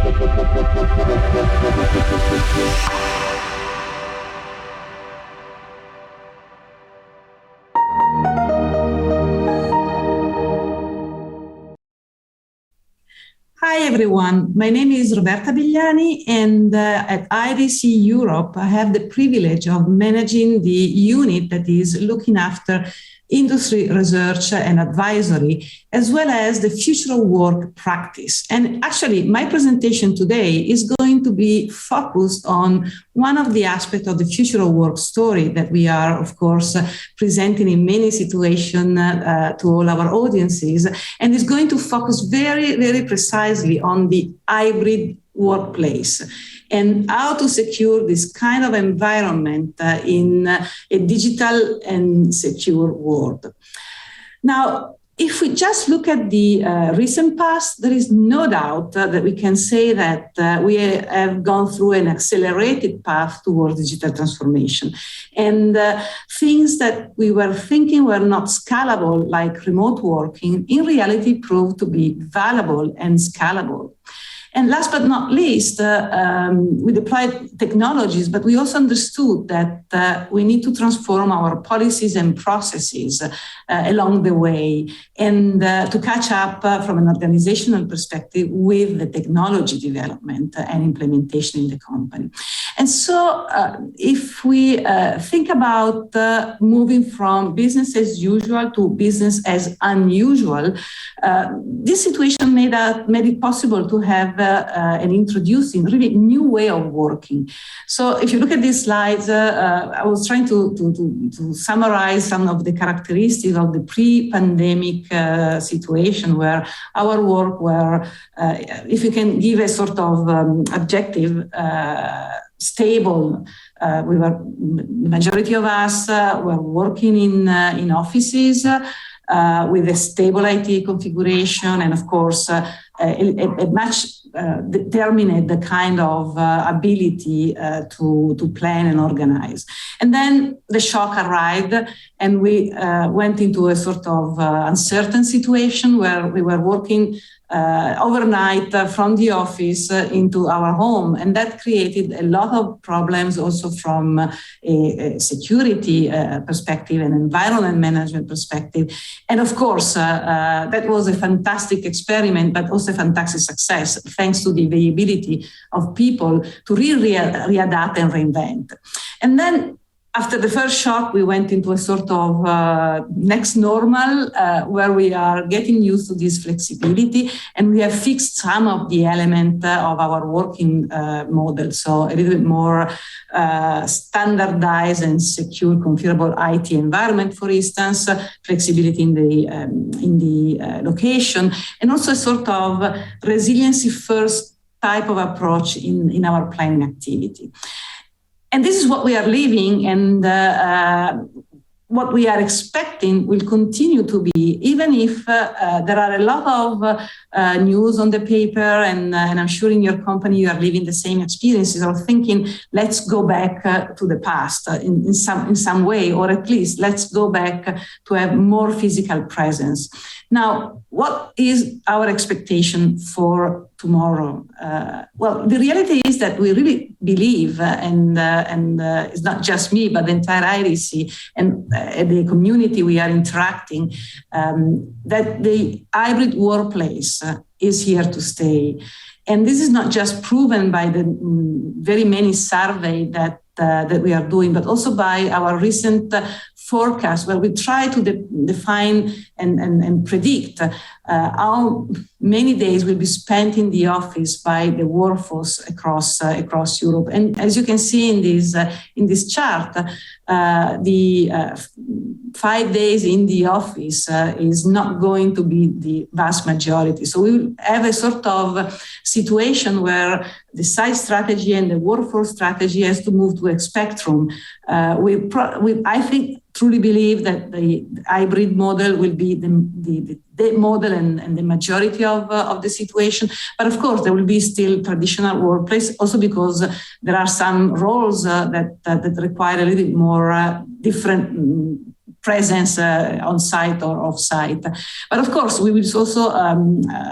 Hi everyone, my name is Roberta Bigliani, and at IDC Europe I have the privilege of managing the unit that is looking after industry research and advisory, as well as the future of work practice. And actually, my presentation today is going to be focused on one of the aspects of the future of work story that we are, of course, presenting in many situations to all our audiences, and is going to focus very, very precisely on the hybrid workplace and how to secure this kind of environment in a digital and secure world. Now, if we just look at the recent past, there is no doubt that we can say that we have gone through an accelerated path towards digital transformation. And things that we were thinking were not scalable, like remote working, in reality proved to be valuable and scalable. And last but not least, we deployed technologies, but we also understood that we need to transform our policies and processes along the way, and to catch up from an organizational perspective with the technology development and implementation in the company. And so if we think about moving from business as usual to business as unusual, this situation made it possible to have and introducing really new way of working. So if you look at these slides, I was trying to summarize some of the characteristics of the pre-pandemic situation where our work were, if you can give a sort of objective, stable. We were, the majority of us were working in offices with a stable IT configuration, and of course, a much determined the kind of ability to plan and organize. And then the shock arrived, and we went into a sort of uncertain situation where we were working overnight from the office into our home. And that created a lot of problems also from a security perspective and environment management perspective. And of course, that was a fantastic experiment, but also a fantastic success, thanks to the availability of people to really readapt and reinvent. And then after the first shock, we went into a sort of next normal where we are getting used to this flexibility, and we have fixed some of the elements of our working model. So a little bit more standardized and secure, configurable IT environment, for instance, flexibility in the location, and also a sort of resiliency first type of approach in our planning activity. And this is what we are living, and what we are expecting will continue to be, even if there are a lot of news on the paper, and I'm sure in your company you are living the same experiences, or thinking, let's go back to the past in some way, or at least let's go back to have more physical presence. Now, what is our expectation for tomorrow? Well, the reality is that we really believe, and it's not just me, but the entire IDC and the community we are interacting, that the hybrid workplace is here to stay. And this is not just proven by the very many surveys that we are doing, but also by our recent forecast, where we try to define and predict how many days will be spent in the office by the workforce across Europe. And as you can see in this chart, the 5 days in the office is not going to be the vast majority. So we will have a sort of situation where the site strategy and the workforce strategy has to move to a spectrum. I think truly believe that the hybrid model will be the model and the majority of the situation. But of course, there will be still traditional workplace, also because there are some roles that require a little bit more different presence on site or off site. But of course, we will also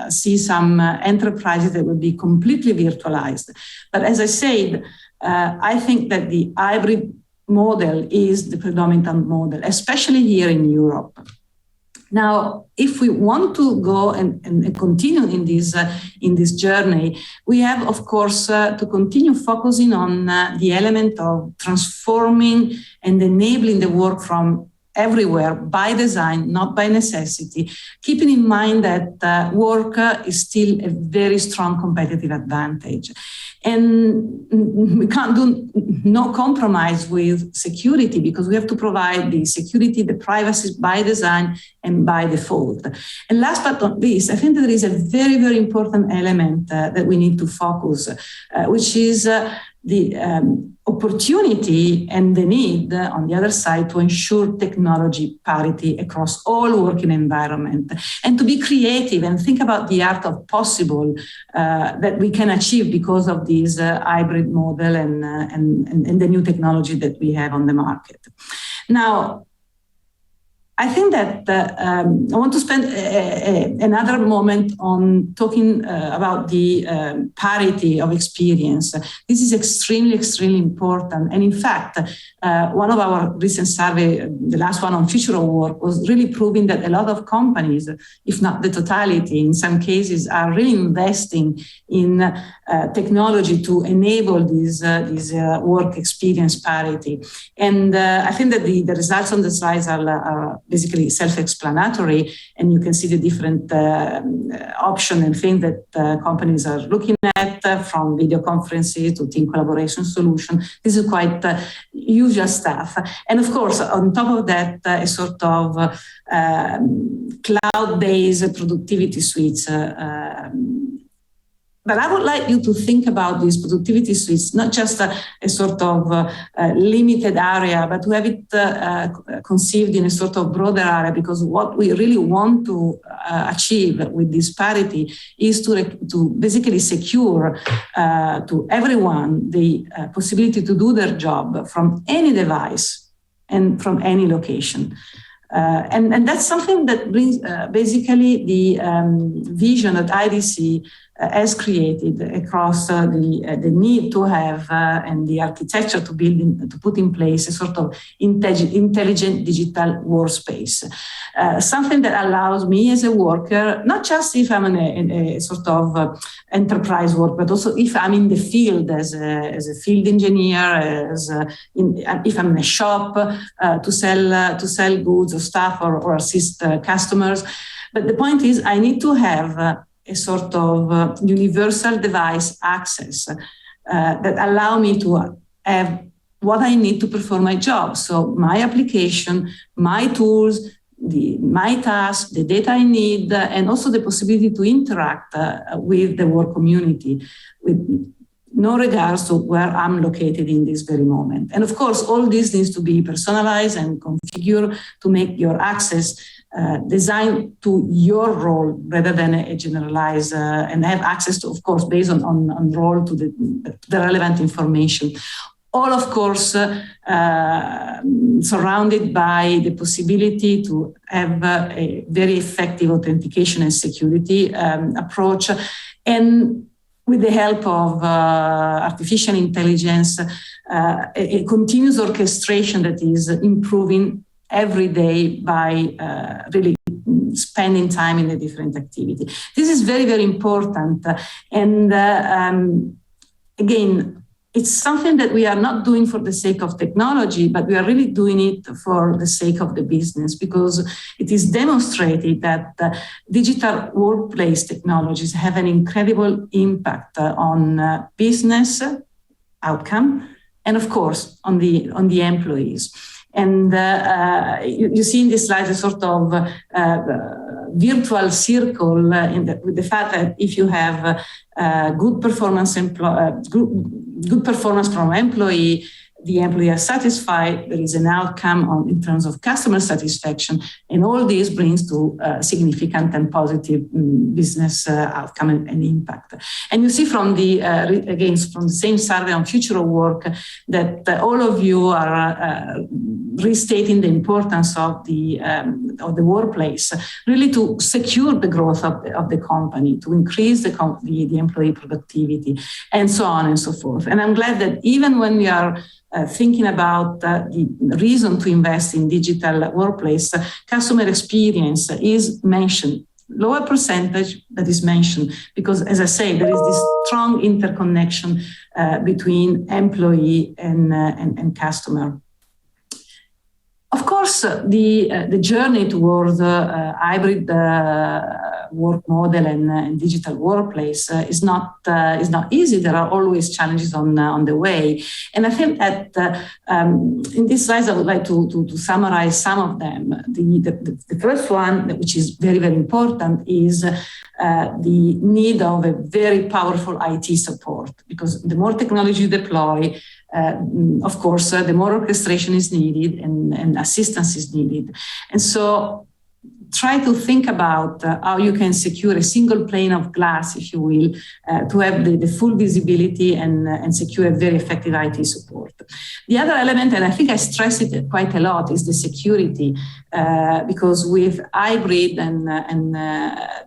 see some enterprises that will be completely virtualized. But as I said, I think that the hybrid model is the predominant model, especially here in Europe. Now, if we want to go and continue in this journey, we have, of course, to continue focusing on the element of transforming and enabling the work from everywhere by design, not by necessity, keeping in mind that work is still a very strong competitive advantage. And we can't do no compromise with security, because we have to provide the security, the privacy by design and by default. And last but not least, I think that there is a very, very important element that we need to focus, which is the opportunity and the need on the other side to ensure technology parity across all working environment, and to be creative and think about the art of possible that we can achieve because of this hybrid model and the new technology that we have on the market. Now, I think that I want to spend another moment on talking about the parity of experience. This is extremely, extremely important. And in fact, one of our recent survey, the last one on future of work, was really proving that a lot of companies, if not the totality, in some cases, are really investing in technology to enable this work experience parity. And I think that the results on the slides are basically self-explanatory, and you can see the different options and things that companies are looking at, from video conferences to team collaboration solution. This is quite usual stuff. And of course, on top of that, a sort of cloud-based productivity suites. But I would like you to think about these productivity suites, not just a sort of limited area, but to have it conceived in a sort of broader area, because what we really want to achieve with this parity is to basically secure to everyone the possibility to do their job from any device and from any location. And that's something that brings basically the vision that IDC has created across the need to have and the architecture to build to put in place a sort of intelligent digital workspace. Something that allows me as a worker, not just if I'm in a sort of enterprise work, but also if I'm in the field as a field engineer, if I'm in a shop to sell goods or stuff or assist customers. But the point is, I need to have a sort of universal device access that allow me to have what I need to perform my job. So my application, my tools, my tasks, the data I need, and also the possibility to interact with the work community with no regards to where I'm located in this very moment. And of course, all this needs to be personalized and configured to make your access designed to your role rather than a generalized and have access to, of course, based on role to the relevant information. All, of course, surrounded by the possibility to have a very effective authentication and security approach, and with the help of artificial intelligence, a continuous orchestration that is improving every day by really spending time in a different activity. This is very, very important. And again, it's something that we are not doing for the sake of technology, but we are really doing it for the sake of the business, because it is demonstrated that digital workplace technologies have an incredible impact on business outcome and, of course, on the employees. And you see in this slide a sort of virtual circle with the fact that if you have good performance from employee, the employee is satisfied, there is an outcome in terms of customer satisfaction, and all this brings to significant and positive business outcome and impact. And you see from again, from the same survey on future of work that all of you are restating the importance of the workplace, really to secure the growth of the company, to increase the employee productivity, and so on and so forth. And I'm glad that even when we are thinking about the reason to invest in digital workplace, customer experience is mentioned. Lower percentage that is mentioned, because as I say, there is this strong interconnection between employee and customer. Of course, the journey towards hybrid work model and digital workplace is not easy. There are always challenges on the way, and I think that in this slide I would like to summarize some of them. The first one, which is very, very important, is the need of a very powerful IT support, because the more technology you deploy, of course, the more orchestration is needed and assistance is needed. And so try to think about how you can secure a single pane of glass, if you will, to have the full visibility and secure a very effective IT support. The other element, and I think I stress it quite a lot, is the security, because with hybrid and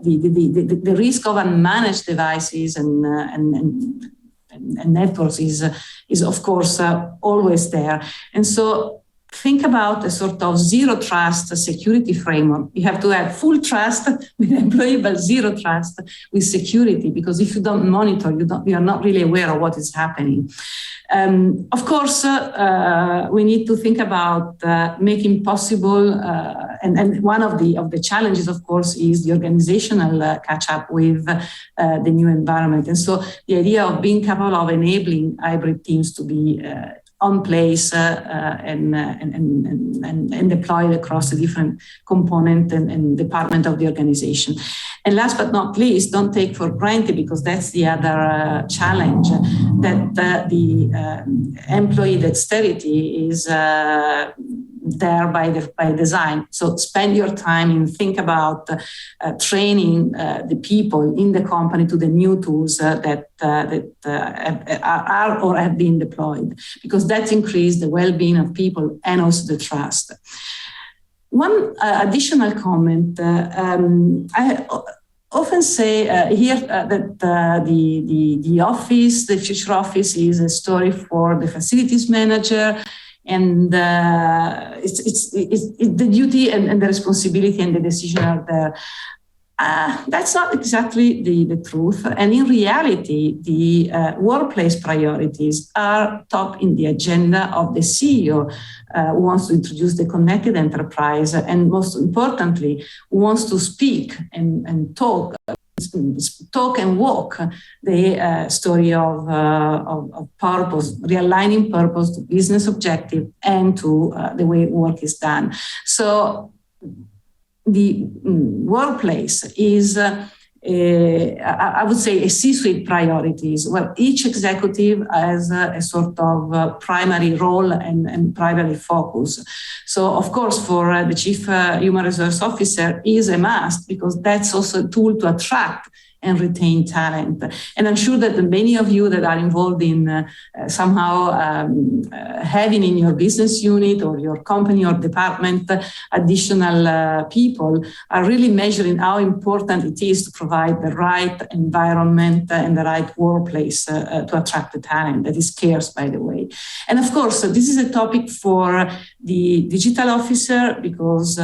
the risk of unmanaged devices and networks is of course always there. And so think about a sort of zero trust security framework. You have to have full trust with the employee, but zero trust with security, because if you don't monitor, you are not really aware of what is happening. Of course, we need to think about making possible, and one of the challenges, of course, is the organizational catch up with the new environment. And so the idea of being capable of enabling hybrid teams to be on place and deployed across the different component and department of the organization. And last but not least, don't take for granted, because that's the other challenge, that the employee dexterity is there by design. So spend your time and think about training the people in the company to the new tools that are or have been deployed, because that's increased the well-being of people and also the trust. One additional comment, I often say here that the office, the future office, is a story for the facilities manager, and it's the duty and the responsibility and the decision are there. That's not exactly the truth. And in reality, the workplace priorities are top in the agenda of the CEO who wants to introduce the connected enterprise, and most importantly, who wants to speak and talk and walk the story of purpose, realigning purpose to business objective and to the way work is done. So the workplace is, I would say, a C-suite priorities, where each executive has a sort of primary role and primary focus. So, of course, for the Chief Human Resource Officer is a must, because that's also a tool to attract and retain talent. And I'm sure that many of you that are involved in somehow having in your business unit or your company or department additional people are really measuring how important it is to provide the right environment and the right workplace to attract the talent that is scarce, by the way. And of course, this is a topic for the digital officer, because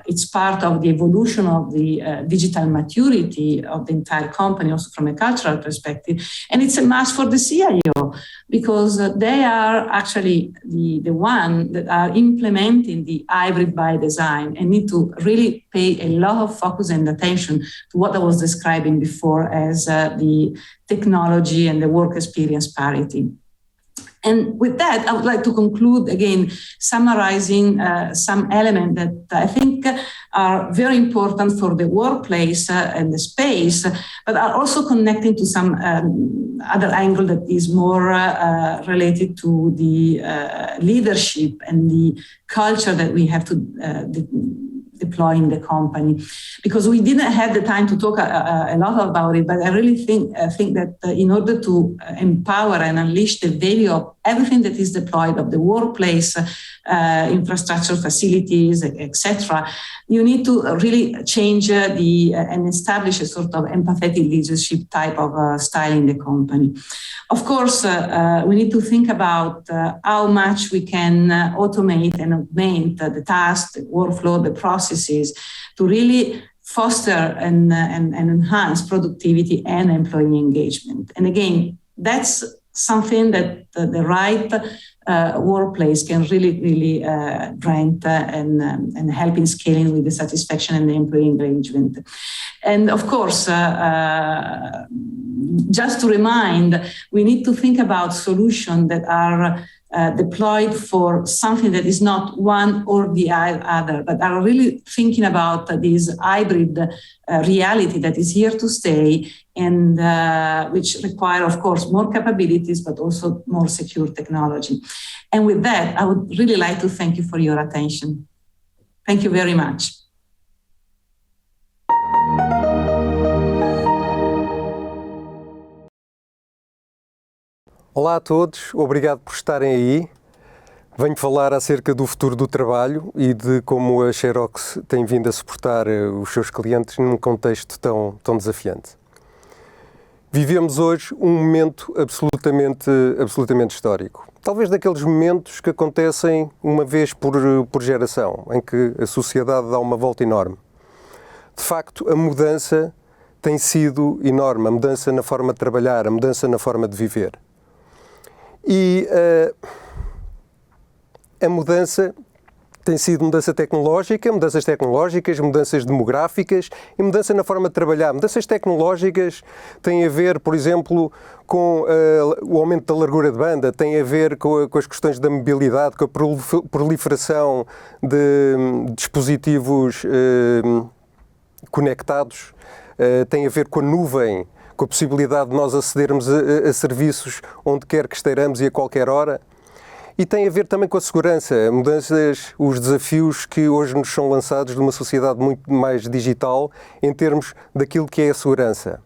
it's part of the evolution of the digital maturity of the entire company, also from a cultural perspective. And it's a must for the CIO, because they are actually the one that are implementing the hybrid by design and need to really pay a lot of focus and attention to what I was describing before as the technology and the work experience parity. And with that, I would like to conclude again, summarizing some elements that I think are very important for the workplace and the space, but are also connecting to some other angle that is more related to the leadership and the culture that we have to deploy in the company, because we didn't have the time to talk a lot about it, but I really think that in order to empower and unleash the value of everything that is deployed of the workplace, infrastructure, facilities, etc., you need to really change and establish a sort of empathetic leadership type of style in the company. Of course, we need to think about how much we can automate and augment the tasks, the workflow, the processes to really foster and enhance productivity and employee engagement. And again, that's something that the right workplace can really grant and help in scaling with the satisfaction and the employee engagement. And of course, just to remind, we need to think about solutions that are deployed for something that is not one or the other, but are really thinking about this hybrid reality that is here to stay and which require, of course, more capabilities, but also more secure technology. And with that, I would really like to thank you for your attention. Thank you very much. Olá a todos, obrigado por estarem aí. Venho falar acerca do futuro do trabalho e de como a Xerox tem vindo a suportar os seus clientes num contexto tão desafiante. Vivemos hoje um momento absolutamente histórico. Talvez daqueles momentos que acontecem uma vez por geração, em que a sociedade dá uma volta enorme. De facto, a mudança tem sido enorme, a mudança na forma de trabalhar, a mudança na forma de viver. E a mudança tem sido mudança tecnológica, mudanças tecnológicas, mudanças demográficas e mudança na forma de trabalhar. Mudanças tecnológicas têm a ver, por exemplo, com o aumento da largura de banda, têm a ver com as questões da mobilidade, com a proliferação de dispositivos conectados, tem a ver com a nuvem, com a possibilidade de nós acedermos a serviços onde quer que estejamos e a qualquer hora. E tem a ver também com a segurança, mudanças, os desafios que hoje nos são lançados de uma sociedade muito mais digital em termos daquilo que é a segurança.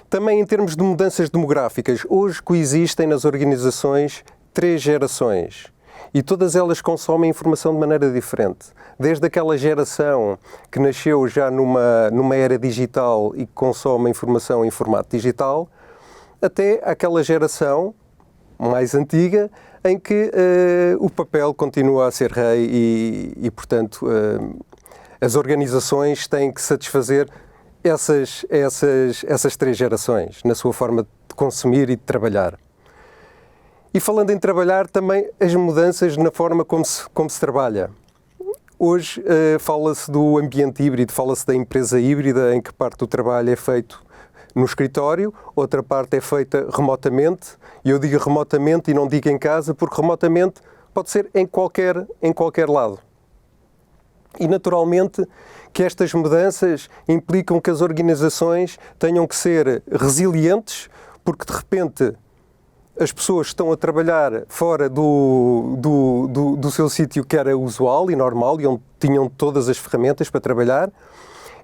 Também em termos de mudanças demográficas, hoje coexistem nas organizações 3 gerações e todas elas consomem informação de maneira diferente. Desde aquela geração que nasceu já numa era digital e que consome informação em formato digital, até aquela geração mais antiga, em que o papel continua a ser rei e portanto, as organizações têm que satisfazer essas 3 gerações na sua forma de consumir e de trabalhar. E falando em trabalhar, também as mudanças na forma como se trabalha. Hoje fala-se do ambiente híbrido, fala-se da empresa híbrida, em que parte do trabalho é feito no escritório, outra parte é feita remotamente, e eu digo remotamente e não digo em casa, porque remotamente pode ser em qualquer lado. E naturalmente que estas mudanças implicam que as organizações tenham que ser resilientes, porque de repente as pessoas estão a trabalhar fora do seu sítio que era usual e normal e onde tinham todas as ferramentas para trabalhar,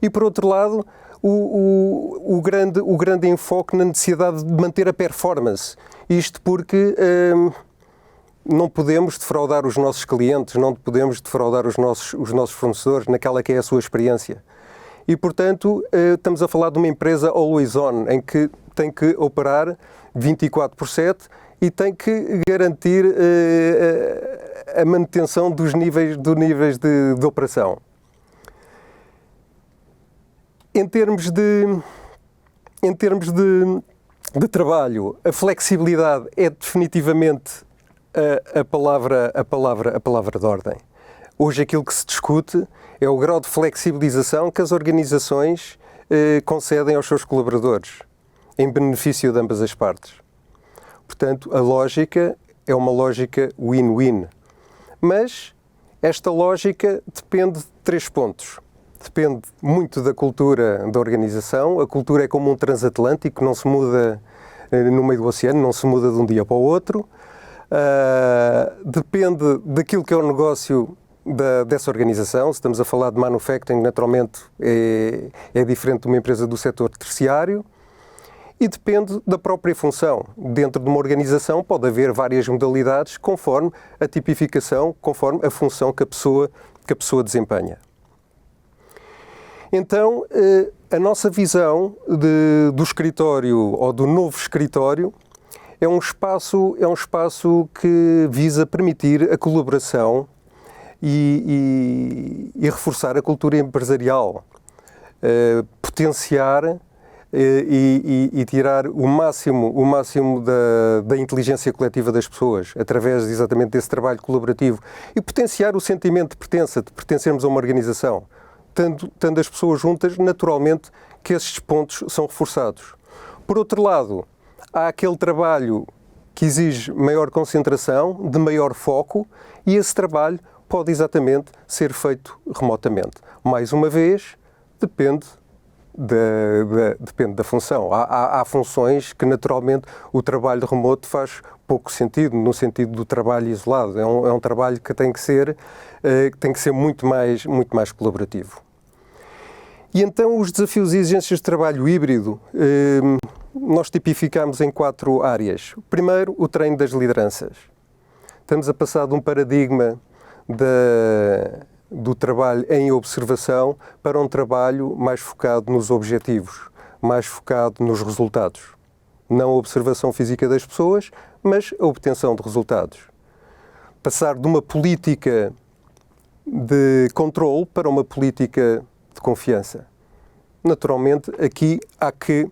e por outro lado o grande enfoque na necessidade de manter a performance. Isto porque não podemos defraudar os nossos clientes, não podemos defraudar os nossos fornecedores naquela que é a sua experiência. E, portanto, estamos a falar de uma empresa always on, em que tem que operar 24/7 e tem que garantir a manutenção dos níveis de operação. Em termos de trabalho, a flexibilidade é definitivamente a palavra de ordem. Hoje aquilo que se discute é o grau de flexibilização que as organizações concedem aos seus colaboradores, em benefício de ambas as partes. Portanto, a lógica é uma lógica win-win. Mas esta lógica depende de 3 pontos. Depende muito da cultura da organização. A cultura é como um transatlântico, não se muda no meio do oceano, não se muda de um dia para o outro. Depende daquilo que é o negócio dessa organização. Se estamos a falar de manufacturing, naturalmente é diferente de uma empresa do setor terciário. E depende da própria função. Dentro de uma organização pode haver várias modalidades conforme a tipificação, conforme a função que a pessoa desempenha. Então, a nossa visão do escritório ou do novo escritório é um espaço que visa permitir a colaboração e reforçar a cultura empresarial, potenciar e tirar o máximo da inteligência coletiva das pessoas, através exatamente desse trabalho colaborativo, e potenciar o sentimento de pertença, de pertencermos a uma organização. Tendo as pessoas juntas, naturalmente que esses pontos são reforçados. Por outro lado, há aquele trabalho que exige maior concentração, de maior foco, e esse trabalho pode exatamente ser feito remotamente. Mais uma vez, depende da função. Há funções que, naturalmente, o trabalho remoto faz pouco sentido, no sentido do trabalho isolado. É um trabalho que tem que ser muito mais colaborativo. E então, os desafios e exigências de trabalho híbrido, nós tipificamos em 4 áreas. Primeiro, o treino das lideranças. Estamos a passar de um paradigma do trabalho em observação para um trabalho mais focado nos objetivos, mais focado nos resultados. Não a observação física das pessoas, mas a obtenção de resultados. Passar de uma política de controle para uma política de confiança. Naturalmente, aqui há que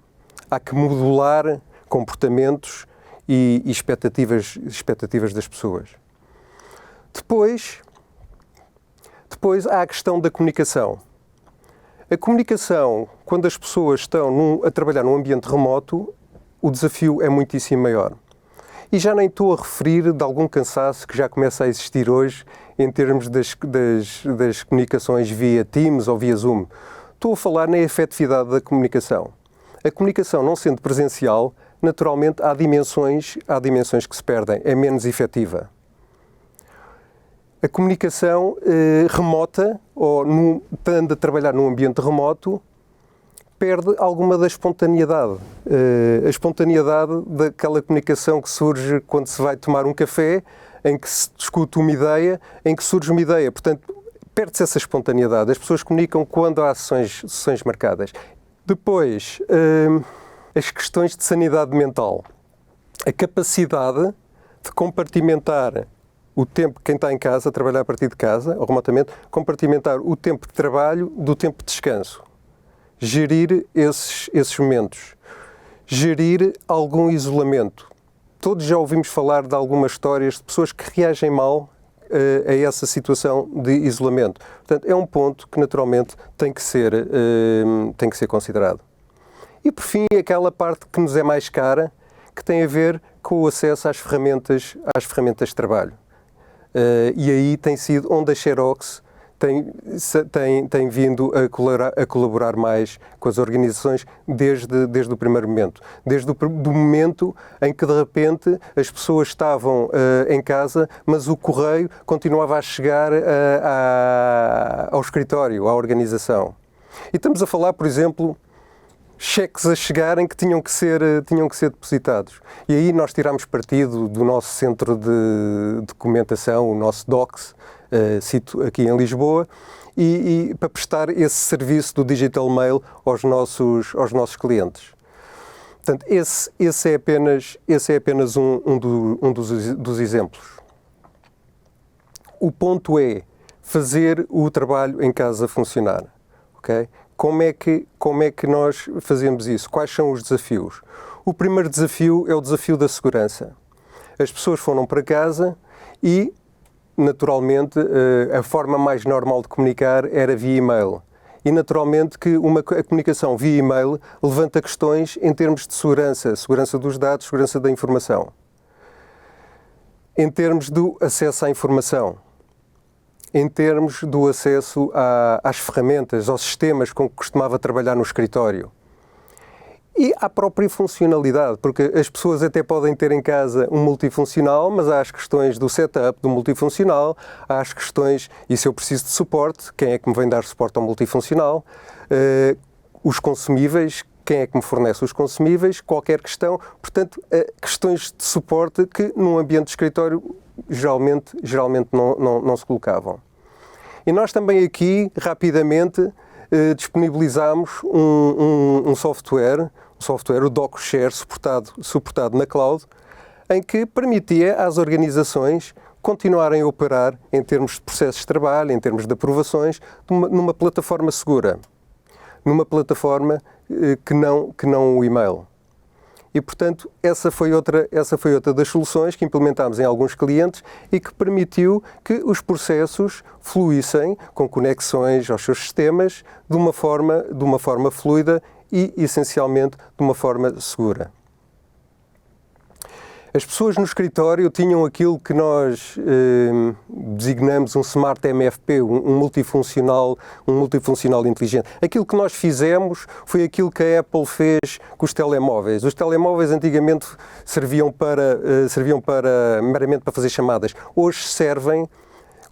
modular comportamentos e expectativas das pessoas. Depois há a questão da comunicação. A comunicação, quando as pessoas estão a trabalhar num ambiente remoto, o desafio é muitíssimo maior. E já nem estou a referir de algum cansaço que já começa a existir hoje em termos das comunicações via Teams ou via Zoom. Estou a falar na efetividade da comunicação. A comunicação, não sendo presencial, naturalmente há dimensões que se perdem, é menos efetiva. A comunicação remota, ou estando a trabalhar num ambiente remoto, perde alguma da espontaneidade. A espontaneidade daquela comunicação que surge quando se vai tomar um café, em que se discute uma ideia, em que surge uma ideia. Portanto, perde-se essa espontaneidade. As pessoas comunicam quando há sessões marcadas. Depois, as questões de sanidade mental. A capacidade de compartimentar o tempo, quem está em casa, a trabalhar a partir de casa, ou remotamente, compartimentar o tempo de trabalho do tempo de descanso. Gerir esses momentos. Gerir algum isolamento. Todos já ouvimos falar de algumas histórias de pessoas que reagem mal a essa situação de isolamento. Portanto, é um ponto que naturalmente tem que ser considerado. E por fim, aquela parte que nos é mais cara, que tem a ver com o acesso às ferramentas de trabalho. E aí tem sido onde a Xerox tem vindo a colaborar mais com as organizações desde o primeiro momento. Desde do momento em que, de repente, as pessoas estavam em casa, mas o correio continuava a chegar ao escritório, à organização. E estamos a falar, por exemplo, cheques a chegarem que tinham que ser depositados. E aí nós tiramos partido do nosso centro de documentação, o nosso DOCS, cito aqui em Lisboa, e para prestar esse serviço do Digital Mail aos nossos clientes. Portanto, esse é apenas um dos exemplos. O ponto é fazer o trabalho em casa funcionar. Okay? Como é que nós fazemos isso? Quais são os desafios? O primeiro desafio é o desafio da segurança. As pessoas foram para casa e, naturalmente, a forma mais normal de comunicar era via e-mail. E, naturalmente, que a comunicação via e-mail levanta questões em termos de segurança dos dados, segurança da informação. Em termos do acesso à informação. Em termos do acesso às ferramentas, aos sistemas com que costumava trabalhar no escritório. E à própria funcionalidade, porque as pessoas até podem ter em casa um multifuncional, mas há as questões do setup do multifuncional, há as questões, e se eu preciso de suporte, quem é que me vem dar suporte ao multifuncional? Os consumíveis, quem é que me fornece os consumíveis, qualquer questão. Portanto, questões de suporte que num ambiente de escritório geralmente não se colocavam. E nós também aqui, rapidamente, disponibilizámos um software, o DocuShare, suportado na cloud, em que permitia às organizações continuarem a operar em termos de processos de trabalho, em termos de aprovações, numa plataforma segura, numa plataforma que não o e-mail. E, portanto, essa foi outra das soluções que implementámos em alguns clientes e que permitiu que os processos fluíssem com conexões aos seus sistemas de uma forma fluida e, essencialmente, de uma forma segura. As pessoas no escritório tinham aquilo que nós designamos um Smart MFP, um multifuncional inteligente. Aquilo que nós fizemos foi aquilo que a Apple fez com os telemóveis. Os telemóveis antigamente serviam meramente para fazer chamadas. Hoje servem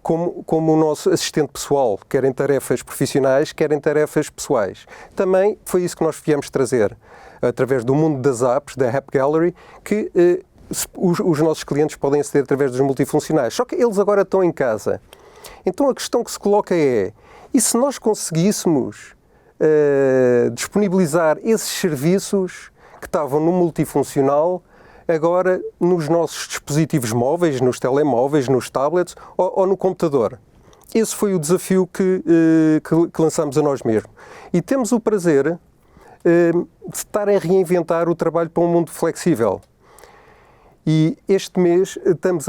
como o nosso assistente pessoal, quer em tarefas profissionais, quer em tarefas pessoais. Também foi isso que nós viemos trazer, através do mundo das apps, da App Gallery, que os nossos clientes podem aceder através dos multifuncionais. Só que eles agora estão em casa. Então a questão que se coloca é, e se nós conseguíssemos disponibilizar esses serviços que estavam no multifuncional, agora nos nossos dispositivos móveis, nos telemóveis, nos tablets ou no computador? Esse foi o desafio que lançámos a nós mesmos. E temos o prazer de estar a reinventar o trabalho para um mundo flexível. E este mês estamos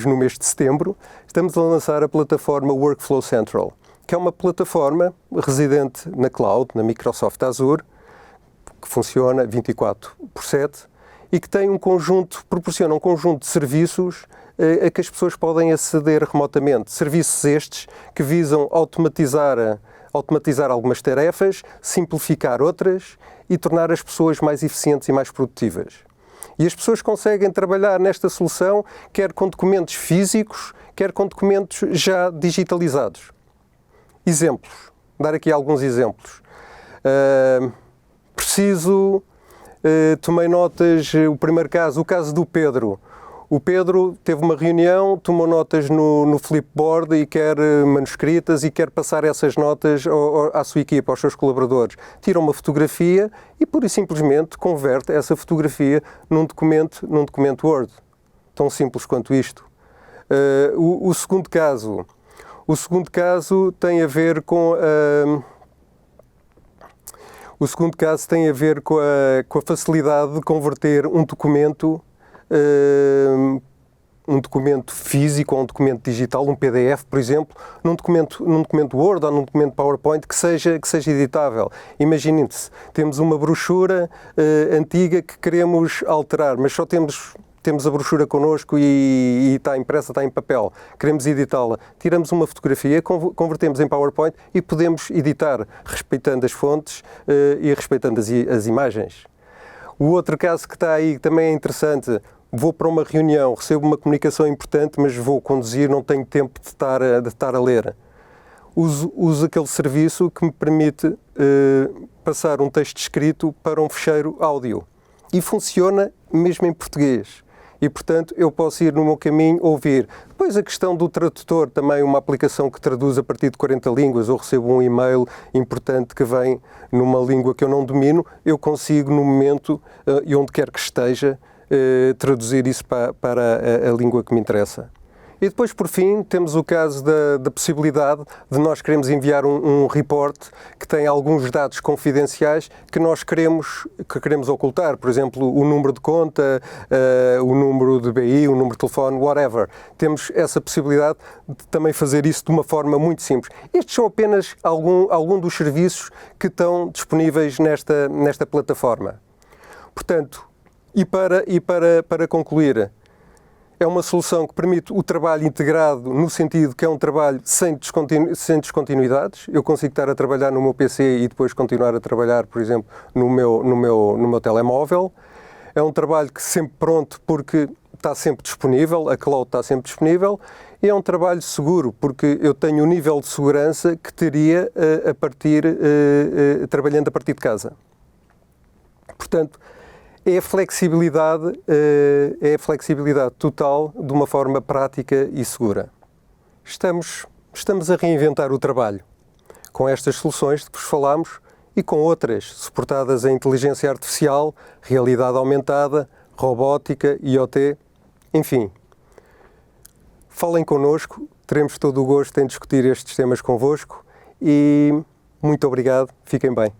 no mês de setembro, estamos a lançar a plataforma Workflow Central, que é uma plataforma residente na cloud, na Microsoft Azure, que funciona 24/7 e que tem proporciona um conjunto de serviços a que as pessoas podem aceder remotamente. Serviços estes que visam automatizar algumas tarefas, simplificar outras e tornar as pessoas mais eficientes e mais produtivas. E as pessoas conseguem trabalhar nesta solução quer com documentos físicos, quer com documentos já digitalizados. Exemplos. Dar aqui alguns exemplos. Tomei notas, o primeiro caso, o caso do Pedro. O Pedro teve uma reunião, tomou notas no Flipboard e quer manuscritas e quer passar essas notas à sua equipa, aos seus colaboradores. Tira uma fotografia e pura e simplesmente converte essa fotografia num documento Word. Tão simples quanto isto. O segundo caso tem a ver com a facilidade de converter um documento físico ou um documento digital, um PDF, por exemplo, num documento Word ou num documento PowerPoint que seja editável. Imaginem-se, temos uma brochura antiga que queremos alterar, mas só temos a brochura connosco e está impressa, está em papel. Queremos editá-la. Tiramos uma fotografia, convertemos em PowerPoint e podemos editar, respeitando as fontes e respeitando as imagens. O outro caso que está aí, que também é interessante, vou para uma reunião, recebo uma comunicação importante, mas vou conduzir, não tenho tempo de estar a ler. Uso aquele serviço que me permite passar um texto escrito para um ficheiro áudio. E funciona mesmo em português. E, portanto, eu posso ir no meu caminho ouvir. Depois a questão do tradutor, também uma aplicação que traduz a partir de 40 línguas, ou recebo um e-mail importante que vem numa língua que eu não domino, eu consigo, no momento e onde quer que esteja, traduzir isso para a língua que me interessa. E depois, por fim, temos o caso da possibilidade de nós queremos enviar um report que tem alguns dados confidenciais que nós queremos ocultar. Por exemplo, o número de conta, o número de BI, o número de telefone, whatever. Temos essa possibilidade de também fazer isso de uma forma muito simples. Estes são apenas algum dos serviços que estão disponíveis nesta plataforma. Portanto, e para concluir, é uma solução que permite o trabalho integrado no sentido que é um trabalho sem descontinuidades. Eu consigo estar a trabalhar no meu PC e depois continuar a trabalhar, por exemplo, no meu telemóvel. É um trabalho que sempre pronto porque está sempre disponível, a cloud está sempre disponível E é um trabalho seguro, porque eu tenho o nível de segurança que teria trabalhando a partir de casa. Portanto, é a flexibilidade total de uma forma prática e segura. Estamos a reinventar o trabalho com estas soluções de que vos falámos e com outras, suportadas em inteligência artificial, realidade aumentada, robótica, IoT, enfim. Falem connosco, teremos todo o gosto em discutir estes temas convosco e muito obrigado, fiquem bem.